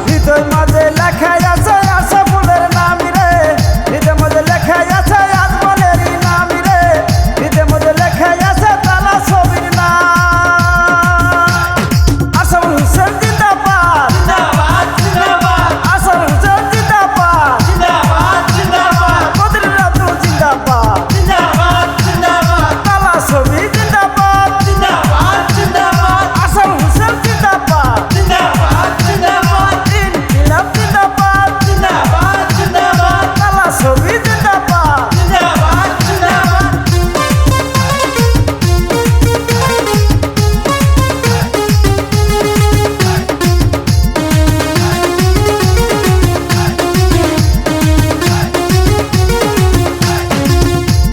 হৃদয় মাঝে লেখাই আছে আশরাফুলের নাম রে, হৃদয় মাঝে লেখাই আছে আজমলেরই নাম রে, হৃদয় মাঝে লেখাই আছে তালা ছবির নাম। আশরাফুল হোসেন জিন্দাবাদ, জিন্দাবাদ জিন্দাবাদ, আশরাফুল হোসেন জিন্দাবাদ, জিন্দাবাদ জিন্দাবাদ, বদরুল রাতুল জিন্দাবাদ, জিন্দাবাদ জিন্দাবাদ, তালা ছবি জিন্দাবাদ, জিন্দাবাদ জিন্দাবাদ, আশরাফুল হোসেন জিন্দাবাদ, জিন্দাবাদ জিন্দাবাদ, ইনকিলাব জিন্দাবাদ, জিন্দাবাদ জিন্দাবাদ, তালা ছবি জিন্দাবাদ। জিন্দাবাদ জিন্দাবাদ।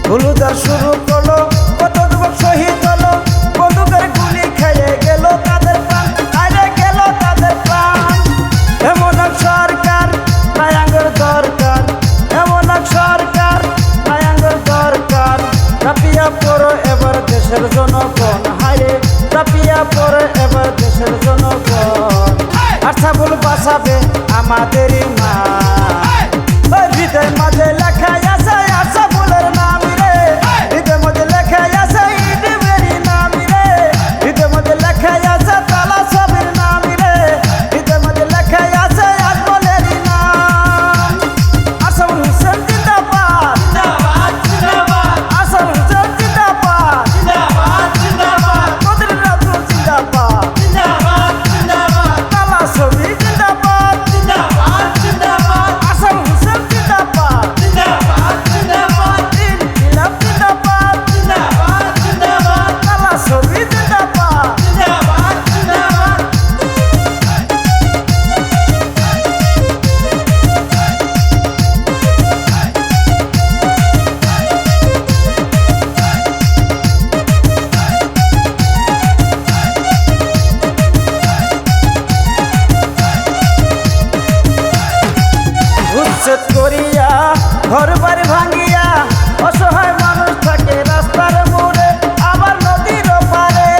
হলুদার শুরু করলো, কত যুবক শহীদ হলো, বন্দুকের গুলি খেয়ে গেল তাদের প্রাণ, আরে গেল তাদের প্রাণ। এমন এক সরকার নায়াঙ্গের দরকার, এমন এক সরকার নায়াঙ্গের দরকার। রাপিয়া পড়ো এবার দেশের জনগণ, হায় রাপিয়া পড়ো এবার দেশের জনগণ। আশরাফুল বাঁচাবে আমাদেরই মা, হৃদয় মাঝে লেখাই আছে আশরাফুলের নাম রে, হৃদয় মাঝে লেখাই আছে ইডবেরই নাম রে, হৃদয় মাঝে লেখাই আছে তালা ছবির নাম রে, হৃদয় মাঝে লেখাই আছে আজমলেরই নাম। আশরাফুল হোসেন জিন্দাবাদ, জিন্দাবাদ জিন্দাবাদ, আশরাফুল হোসেন জিন্দাবাদ, জিন্দাবাদ জিন্দাবাদ, বদরুল রাতুল জিন্দাবাদ, জিন্দাবাদ জিন্দাবাদ, তালা ছবি জিন্দাবাদ, জিন্দাবাদ জিন্দাবাদ, আশরাফুল হোসেন জিন্দাবাদ, জিন্দাবাদ জিন্দাবাদ, ইনকিলাব জিন্দাবাদ, জিন্দাবাদ জিন্দাবাদ, তালা ছবি জিন্দাবাদ। জিন্দাবাদ জিন্দাবাদ। উচ্ছেদ করিয়া ঘর বাড়ি ভাঙিয়া অসহায় মানুষ থাকে রাস্তার মোড়ে, আবার নদীর পারে।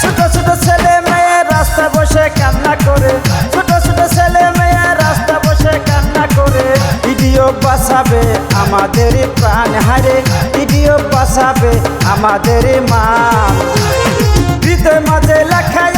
ছোট ছোট ছেলে মেয়ে রাস্তা বসে কান্না করে, ছোট ছোট ছেলে মেয়ে রাস্তা বসে কান্না করে। ভিডিও বাঁচাবে আমাদের প্রাণ, হারে ভিডিও বাঁচাবে আমাদের মান। হৃদয় মাঝে লেখাই